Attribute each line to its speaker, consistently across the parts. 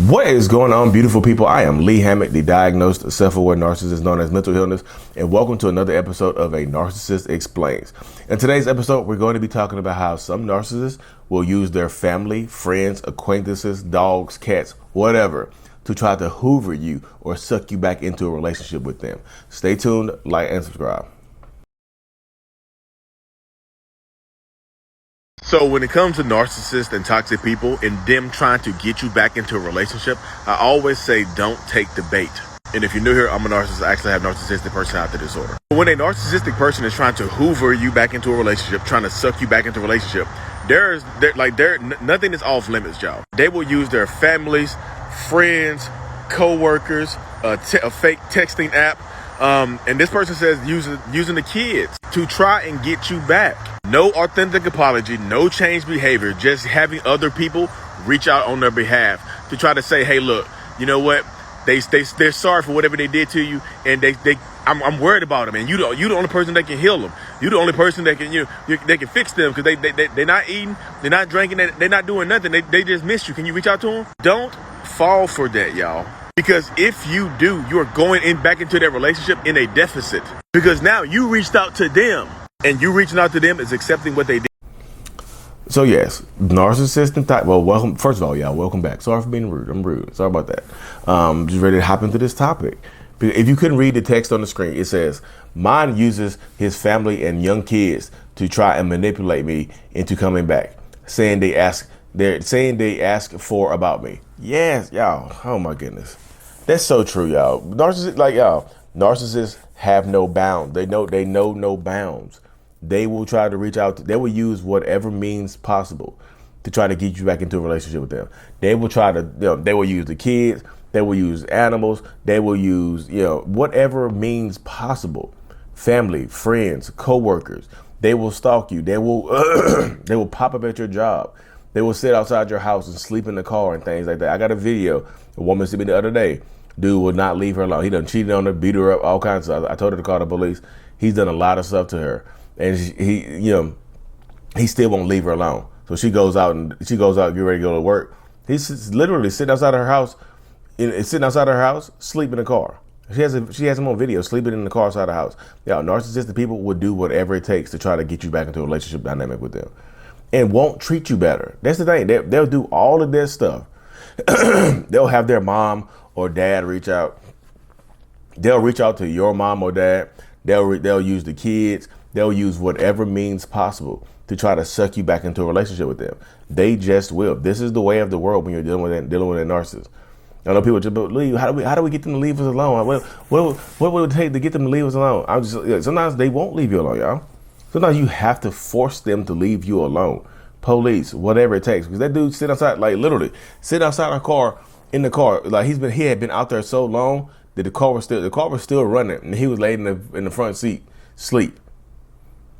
Speaker 1: What is going on, beautiful people? I am Lee Hammock, the diagnosed self-aware narcissist known as mental illness, and welcome to another episode of A Narcissist Explains. In today's episode, we're going to be talking about how some narcissists will use their family, friends, acquaintances, dogs, cats, whatever, to try to hoover you or suck you back into a relationship with them. Stay tuned, like, and subscribe. So when it comes to narcissists and toxic people and them trying to get you back into a relationship, I always say don't take the bait. And if you're new here, I'm a narcissist. I actually have narcissistic personality disorder. When a narcissistic person is trying to hoover you back into a relationship, trying to suck you back into a relationship, nothing is off limits, y'all. They will use their families, friends, coworkers, a fake texting app. And this person says using the kids to try and get you back. No authentic apology, no changed behavior, just having other people reach out on their behalf to try to say, hey, look, you know what? They're sorry for whatever they did to you, and I'm worried about them, and you're the only person that can heal them. You're the only person that can they can fix them, because they're not eating, they're not drinking, they're not doing nothing. They just miss you. Can you reach out to them? Don't fall for that, y'all. Because if you do, you're going back into that relationship in a deficit. Because now you reached out to them, and you reaching out to them is accepting what they did. So yes, narcissistic type. Well, welcome. First of all, y'all, welcome back. Sorry for being rude. I'm rude. Sorry about that. Just ready to hop into this topic. If you couldn't read the text on the screen, it says, mine uses his family and young kids to try and manipulate me into coming back, saying they ask for about me. Yes, y'all. Oh my goodness. That's so true, y'all. Narcissists have no bounds. They know no bounds. They will try to reach out. They will use whatever means possible to try to get you back into a relationship with them. They will try to, they will use the kids. They will use animals. They will use, whatever means possible. Family, friends, coworkers. They will stalk you. They will, they will pop up at your job. They will sit outside your house and sleep in the car and things like that. I got a video. A woman sent me the other day. Dude would not leave her alone. He done cheated on her, beat her up, all kinds of stuff. I told her to call the police. He's done a lot of stuff to her, and he still won't leave her alone. So she goes out, get ready to go to work. He's literally sitting outside her house, sleep in the car. She has him on video, sleeping in the car outside the house. Yeah, narcissistic people will do whatever it takes to try to get you back into a relationship dynamic with them, and won't treat you better. That's the thing. They'll do all of this stuff. They'll have their mom or dad reach out. They'll reach out to your mom or dad. They'll use the kids. They'll use whatever means possible to try to suck you back into a relationship with them. They just will. This is the way of the world when you're dealing with a narcissist. I know people just leave. How do we get them to leave us alone? What would it take to get them to leave us alone? Sometimes they won't leave you alone, y'all. Sometimes you have to force them to leave you alone. Police, whatever it takes. Because that dude sit outside, literally sit outside our car, in the car. He had been out there so long that the car was still running, and he was laid in the front seat, sleep,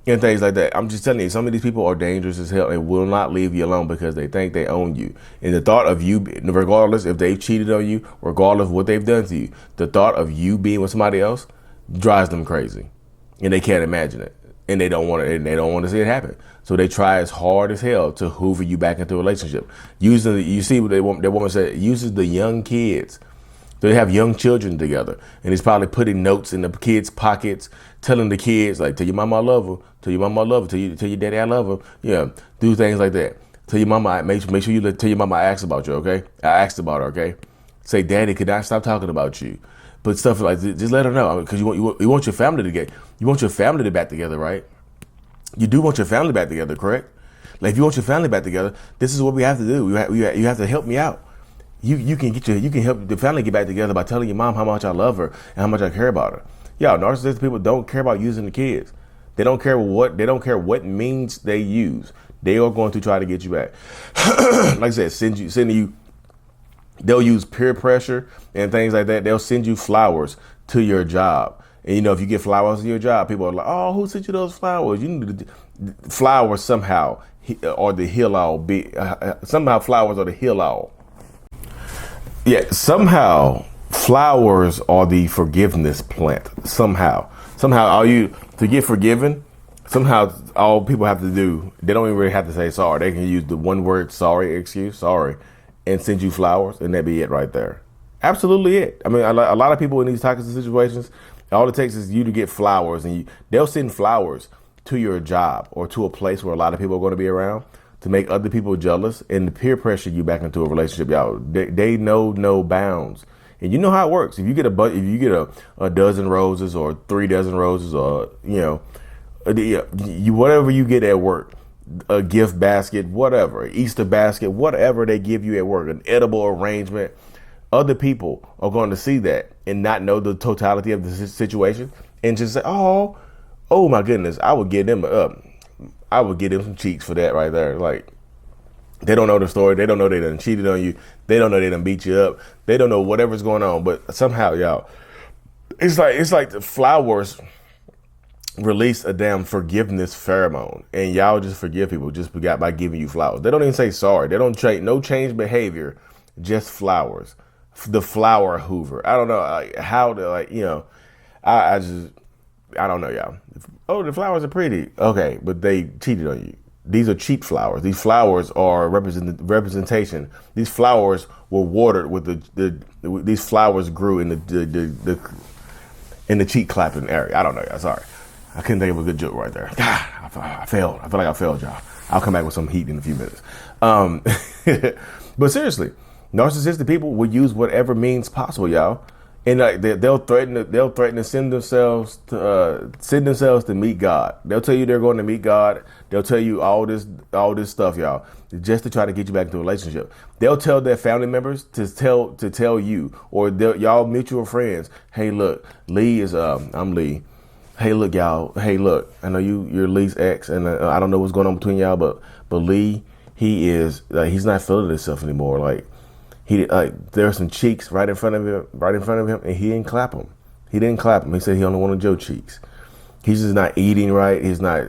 Speaker 1: and things like that. I'm just telling you, some of these people are dangerous as hell and will not leave you alone because they think they own you. And the thought of you, regardless if they've cheated on you, regardless of what they've done to you, the thought of you being with somebody else drives them crazy, and they can't imagine it. And they don't want to see it happen. So they try as hard as hell to hoover you back into a relationship. You see what that woman said, uses the young kids. They have young children together. And he's probably putting notes in the kids' pockets, telling the kids, tell your mama I love her, tell your mama I love her, tell your daddy I love her. Yeah, do things like that. Tell your mama, make sure you tell your mama I asked about you, okay? I asked about her, okay? Say, daddy, could I stop talking about you? But stuff like this, just let her know, because you want your family to get back together, right? You do want your family back together, correct? If you want your family back together, this is what we have to do. You have to help me out. You can help the family get back together by telling your mom how much I love her and how much I care about her. Y'all, narcissistic people don't care about using the kids. They don't care what means they use. They are going to try to get you back. Like I said, sending you. They'll use peer pressure and things like that. They'll send you flowers to your job. And, if you get flowers to your job, people are like, oh, who sent you those flowers? You need flowers somehow or the heal-all. Somehow flowers are the heal-all. Yeah, somehow flowers are the forgiveness plant. Somehow all you to get forgiven, somehow all people have to do, they don't even really have to say sorry. They can use the one word sorry excuse, sorry. and send you flowers, and that be it right there. Absolutely it. I mean, a lot of people in these toxic situations, all it takes is you to get flowers, and they'll send flowers to your job or to a place where a lot of people are going to be around to make other people jealous and to peer pressure you back into a relationship. Y'all, they know no bounds. And you know how it works. If you get a dozen roses or 3 dozen roses, or whatever you get at work, a gift basket, whatever, Easter basket, whatever they give you at work, an edible arrangement, other people are going to see that and not know the totality of the situation and just say, oh my goodness, I would give them some cheeks for that right there. Like, they don't know the story. They don't know they done cheated on you. They don't know they done beat you up. They don't know whatever's going on. But somehow, y'all, it's like the flowers release a damn forgiveness pheromone, and y'all just forgive people just by giving you flowers. They don't even say sorry. They don't change behavior, just flowers. The flower hoover. I don't know how to I don't know, y'all. Oh, the flowers are pretty. Okay, but they cheated on you. These are cheap flowers. These flowers are representation. These flowers were watered with these flowers grew in the cheek clapping area. I don't know, y'all. Sorry. I couldn't think of a good joke right there. God, I failed. I feel like I failed, y'all. I'll come back with some heat in a few minutes. But seriously, narcissistic people will use whatever means possible, y'all. And they'll threaten to send themselves to meet God. They'll tell you they're going to meet God. They'll tell you all this stuff, y'all, just to try to get you back into a relationship. They'll tell their family members to tell you, or y'all mutual friends, hey, look, Lee is I'm Lee. Hey, look, y'all. Hey, look, I know you're Lee's ex, and I don't know what's going on between y'all, but Lee, he's not feeling himself anymore. Like, there's some cheeks right in front of him, and he didn't clap them. He said he only wanted your cheeks. He's just not eating right. He's not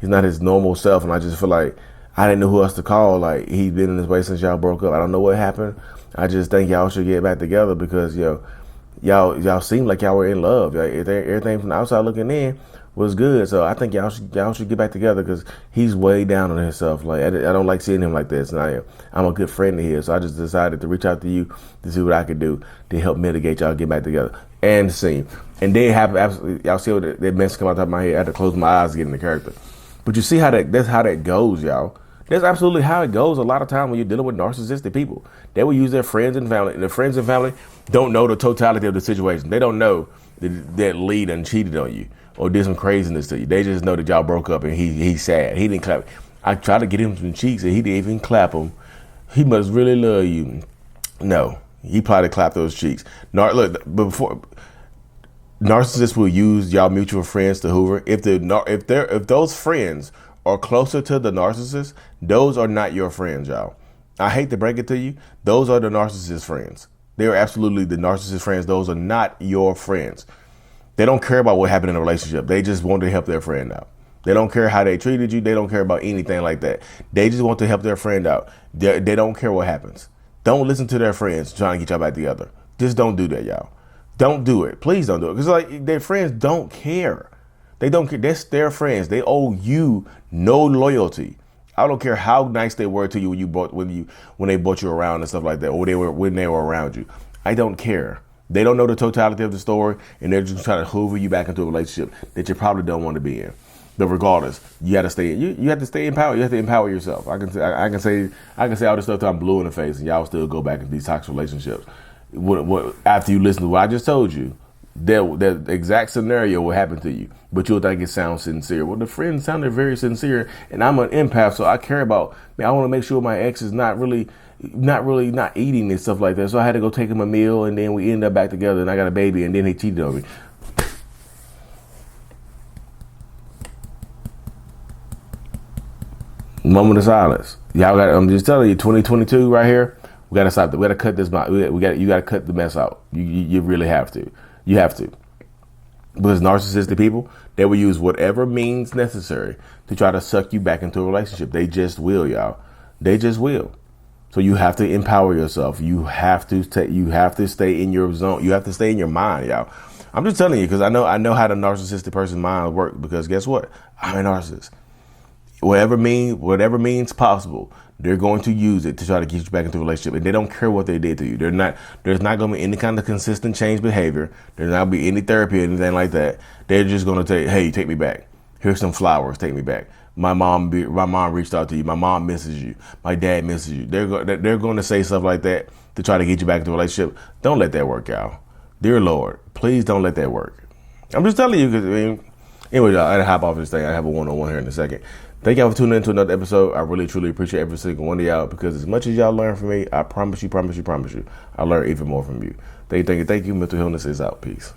Speaker 1: his normal self. And I just feel like I didn't know who else to call. Like, he's been in this way since y'all broke up. I don't know what happened. I just think y'all should get back together because, y'all seem like y'all were in love. Everything from the outside looking in was good. So I think y'all should get back together because he's way down on himself. Like, I don't like seeing him like this. And I'm a good friend of his. So I just decided to reach out to you to see what I could do to help mitigate y'all get back together. And see. And they have absolutely, y'all see what that mess come out of my head. I had to close my eyes to get in the character. But you see that's how that goes, y'all. That's absolutely how it goes a lot of time when you're dealing with narcissistic people. They will use their friends and family, and their friends and family don't know the totality of the situation. They don't know that Lee done cheated on you or did some craziness to you. They just know that y'all broke up and he's sad. He didn't clap. I tried to get him some cheeks and he didn't even clap them. He must really love you. No, he probably clapped those cheeks. Before narcissists will use y'all mutual friends to hoover. If those friends are closer to the narcissist, those are not your friends, y'all. I hate to break it to you. Those are the narcissist friends. They are absolutely the narcissist friends. Those are not your friends. They don't care about what happened in a relationship. They just want to help their friend out. They don't care how they treated you. They don't care about anything like that. They just want to help their friend out. They don't care what happens. Don't listen to their friends trying to get y'all back together. Just don't do that, y'all. Don't do it. Please don't do it. Because their friends don't care. They don't care. That's their friends. They owe you no loyalty. I don't care how nice they were to you when they brought you around and stuff like that, or when they were around you. I don't care. They don't know the totality of the story, and they're just trying to hoover you back into a relationship that you probably don't want to be in. But regardless, you got to stay. You have to stay empowered. You have to empower yourself. I can say all this stuff till I'm blue in the face, and y'all still go back into these toxic relationships. After you listen to what I just told you, that exact scenario will happen to you, but you'll think it sounds sincere. Well, the friend sounded very sincere, and I'm an empath, so I care about. I want to make sure my ex is not eating and stuff like that. So I had to go take him a meal, and then we end up back together, and I got a baby, and then he cheated on me. Moment of silence. Y'all got. I'm just telling you, 2022 right here. We gotta stop. We gotta cut this. You gotta cut the mess out. You really have to. You have to. Because narcissistic people, they will use whatever means necessary to try to suck you back into a relationship. They just will, y'all. They just will. So you have to empower yourself. You have to stay in your zone. You have to stay in your mind, y'all. I'm just telling you because I know how the narcissistic person's mind works. Because guess what? I'm a narcissist. Whatever means possible. they're going to use it to try to get you back into a relationship, and they don't care what they did to you. There's not going to be any kind of consistent change behavior. There's not be any therapy or anything like that. They're just going to say, hey, take me back. Here's some flowers. Take me back. My mom reached out to you. My mom misses you. My dad misses you. They're going to say stuff like that to try to get you back into a relationship. Don't let that work out. Dear Lord, please don't let that work. I'm just telling you because, anyway, y'all, I had to hop off this thing. I have a one-on-one here in a second. Thank y'all for tuning in to another episode. I really, truly appreciate every single one of y'all because as much as y'all learn from me, I promise you, I learn even more from you. Thank you. Mental Illness is out. Peace.